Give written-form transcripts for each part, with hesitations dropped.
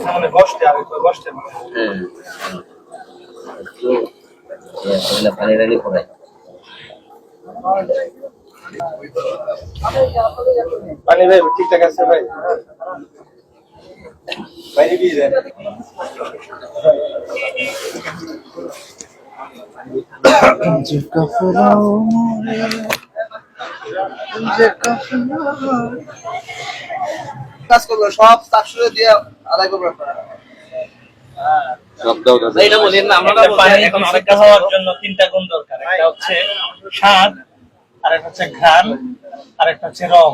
মানে বসতে আর বসতে পানি রেডি করে পানি ভাই ঠিকঠাক আছে ভাই বাইরে দিয়ে দেন কাজ করবো সব চারশো দিয়ে আদায় করবো এখন অনেকটা হওয়ার জন্য তিনটা গুণ দরকার একটা হচ্ছে স্বাদ আরেকটা হচ্ছে ঘ্রাণ আরেকটা হচ্ছে রং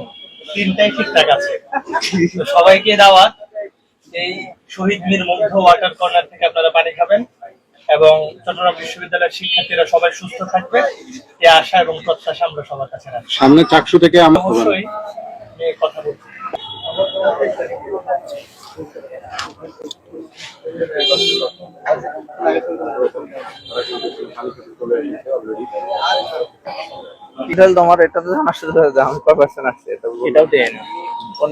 তিনটাই ঠিকঠাক আছে তো সবাইকে দাওয়াত এই শহীদ মির মুগ্ধ ওয়াটার কর্নার থেকে আপনারা পানি খাবেন এবং চট্টগ্রাম বিশ্ববিদ্যালয়ের শিক্ষার্থীরা সবাই সুস্থ থাকবে এই আশা এবং প্রত্যাশা আমরা সবার কাছে রাখি। সামনে চাকসু থেকে আমরা অবশ্যই কথা বলছি তোমার এটা তো আসছে, আমি কয় পার্সেন্ট আসছে, এটাও দেন কোন